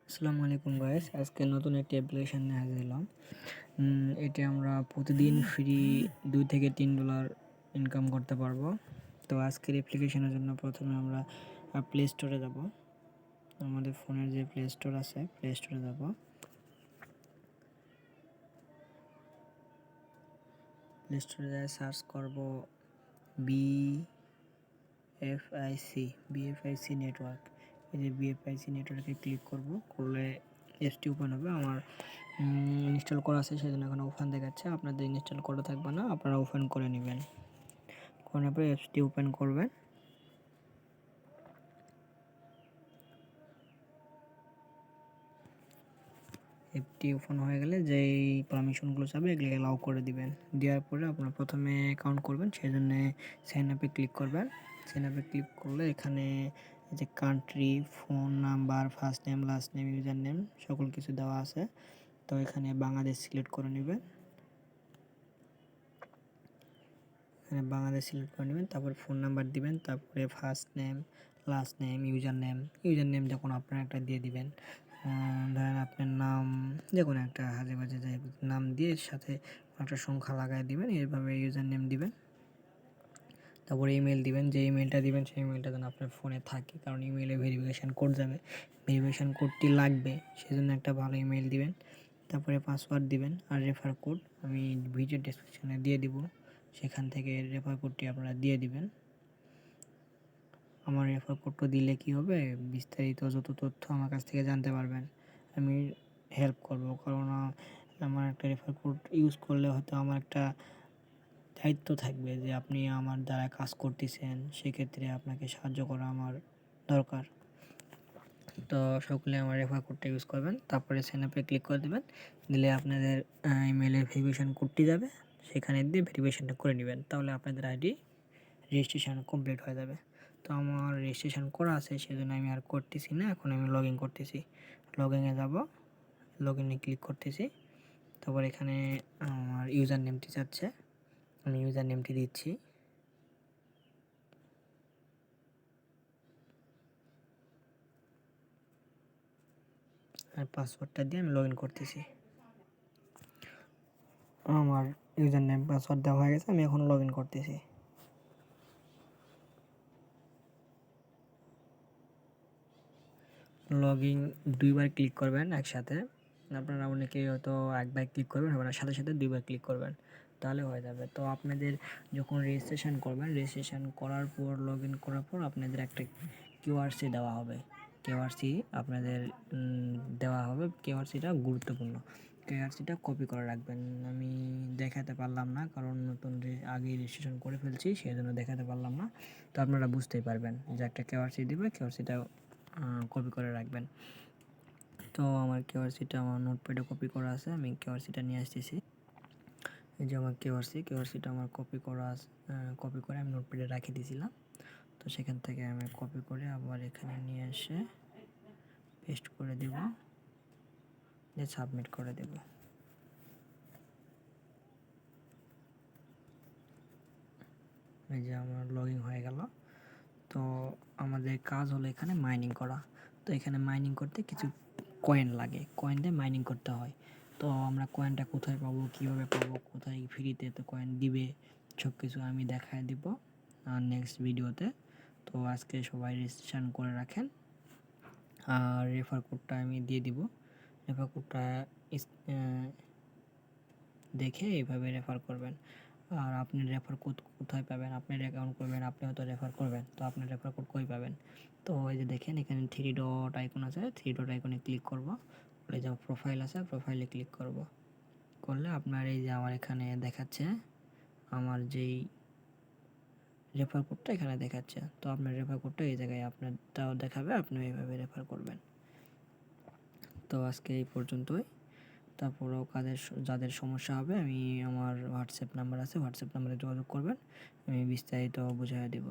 আসসালামু আলাইকুম গাইস, আজকে নতুন একটি অ্যাপ্লিকেশন নিয়ে হাজির হলাম। এটি আমরা প্রতিদিন ফ্রি $2 থেকে $3 ইনকাম করতে পারবো। তো আজকের অ্যাপ্লিকেশনের জন্য প্রথমে আমরা প্লে স্টোরে যাব। আমাদের ফোনের যে প্লে স্টোর আছে, প্লে স্টোরে যাব। প্লে স্টোরে যাই সার্চ করব বিএফআইসি নেটওয়ার্ক। এই যে বিএফআইসি নেটওয়ার্কে ক্লিক করব, করলে এসটি ওপেন হবে। আমার ইনস্টল করা আছে, সেজন্য এখন ওপেন দেখাচ্ছে। আপনাদের ইনস্টল করা থাকবে না, আপনারা ওপেন করে নেবেন। করার পরে অ্যাপসটি ওপেন করবেন। অ্যাপটি ওপেন হয়ে গেলে যেই পারমিশনগুলো চাবে এগুলো অ্যালাউ করে দিবেন। দেওয়ার পরে আপনারা প্রথমে অ্যাকাউন্ট করবেন, সেই জন্য সাইন আপে ক্লিক করবেন। সাইন আপে ক্লিক করলে এখানে যে country, phone number, first name, last name, user name সকল কিছু দেওয়া আছে। তো এখানে বাংলাদেশ সিলেক্ট করে নেবেন। এখানে বাংলাদেশ সিলেক্ট করে নেবেন, তারপর ফোন নাম্বার দিবেন, তারপরে first name, last name, user name যখন আপনার একটা দিয়ে দিবেন। ধরেন আপনার নাম যে কোনো একটা হাজে বাজে যাই নাম দিয়ে সাথে একটা সংখ্যা লাগাই দিবেন, এইভাবে ইউজার নেম দিবেন। তারপরে ইমেল দিবেন, যে ইমেলটা দিবেন সেই ইমেলটা যেন আপনার ফোনে থাকে, কারণ ইমেলে ভেরিফিকেশান কোড যাবে, ভেরিফিকেশান কোডটি লাগবে, সেজন্য একটা ভালো ইমেল দিবেন। তারপরে পাসওয়ার্ড দিবেন আর রেফার কোড আমি ভিডিও ডেসক্রিপশনে দিয়ে দিব, সেখান থেকে রেফার কোডটি আপনারা দিয়ে দিবেন। আমার রেফার কোডটা দিলে কি হবে, বিস্তারিত যত তথ্য আমার কাছ থেকে জানতে পারবেন, আমি হেল্প করব। কারণ আমার একটা রেফার কোড ইউজ করলে হয়তো আমার একটা দায়িত্ব থাকবে যে আপনি আমার দ্বারা কাজ করতেছেন, সেক্ষেত্রে আপনাকে সাহায্য করা আমার দরকার। তো সকলে আমার রেফার কোডটা ইউজ করবেন। তারপরে সাইন আপে ক্লিক করে দেবেন, দিলে আপনাদের ইমেলের ভেরিফিকেশান কোডটি যাবে, সেখানে দিয়ে ভেরিফিকেশানটা করে নেবেন, তাহলে আপনাদের আইডি রেজিস্ট্রেশন কমপ্লিট হয়ে যাবে। তো আমার রেজিস্ট্রেশন করা আছে, সেজন্য আমি আর করতেছি না। এখন আমি লগ ইন করতেছি। লগ ইনে যাবো, লগ ইনে ক্লিক করতেছি। তারপর এখানে আমার ইউজার নেমটি চাচ্ছে, আমি ইউজার নেমটি দিচ্ছি। আর পাসওয়ার্ডটা দিয়ে আমি লগ ইন করতেছি। আমার ইউজার নেম পাসওয়ার্ড দেওয়া হয়ে গেছে, আমি এখন লগ ইন করতেছি। লগ ইন 2বার ক্লিক করবেন একসাথে। আপনারা অনেকে হয়তো একবার ক্লিক করবেন, আপনার সাথে সাথে 2বার ক্লিক করবেন, তাহলে হয়ে যাবে। তো আপনাদের যখন রেজিস্ট্রেশন করবেন, রেজিস্ট্রেশন করার পর লগ ইন করার পর আপনাদের একটা কিউআরসি দেওয়া হবে। কিউআরসি আপনাদের দেওয়া হবে। কিউআরসিটা গুরুত্বপূর্ণ, কিউআরসিটা কপি করে রাখবেন। আমি দেখাতে পারলাম না, কারণ নতুন আগে রেজিস্ট্রেশন করে ফেলছি, সেই জন্য দেখাতে পারলাম না। তো আপনারা বুঝতেই পারবেন যে একটা কিউআরসি দেবে, কিউআরসিটা কপি করে রাখবেন। তো আমার কিউআরসিটা আমার নোটপ্যাডে কপি করা আছে, আমি কিউআরসিটা নিয়ে আসতেছি। এই যে আমার কিউআরসিটা আমার কপি করা আছে, কপি করে আমি নোটপ্যাডে রেখে দিয়েছিলাম। তো সেখান থেকে আমি কপি করে আবার এখানে নিয়ে এসে পেস্ট করে দেব, দিয়ে সাবমিট করে দেব। এই যে আমার লগ ইন হয়ে গেল। তো আমাদের কাজ হলো এখানে মাইনিং করা। তো এখানে মাইনিং করতে কিছু কয়েন লাগে, কয়েন দিয়ে মাইনিং করতে হয়। তো আমরা কয়েনটা কোথায় পাবো, কীভাবে পাবো, কোথায় ফ্রিতে তো কয়েন দিবে, সব কিছু আমি দেখায় দিব আর নেক্সট ভিডিওতে। তো আজকে সবাই রেজিস্ট্রেশন করে রাখেন, আর রেফার কোডটা আমি দিয়ে দিব। রেফার কোডটা দেখে এইভাবে রেফার করবেন। আর আপনি রেফার কোড কোথায় পাবেন, আপনার অ্যাকাউন্ট করবেন, আপনি হয়তো রেফার করবেন, তো আপনার রেফার কোড কই পাবেন। তো এই যে দেখেন এখানে 3 ডট আইকন আছে, 3 ডট আইকনে ক্লিক করব, এই যে প্রোফাইল আছে, প্রোফাইলে ক্লিক করব। করলে আপনার এই যে আমার এখানে দেখাচ্ছে আমার যেই রেফার কোডটা এখানে দেখাচ্ছে। তো আপনার রেফার কোডটা এই জায়গায় আপনারটাও দেখাবে, আপনি এইভাবে রেফার করবেন। তো আজকে এই পর্যন্তই। তারপরেও যাদের সমস্যা হবে, আমি আমার হোয়াটসঅ্যাপ নাম্বার আছে, হোয়াটসঅ্যাপ নাম্বারে যোগাযোগ করবেন, আমি বিস্তারিত বুঝিয়ে দেব।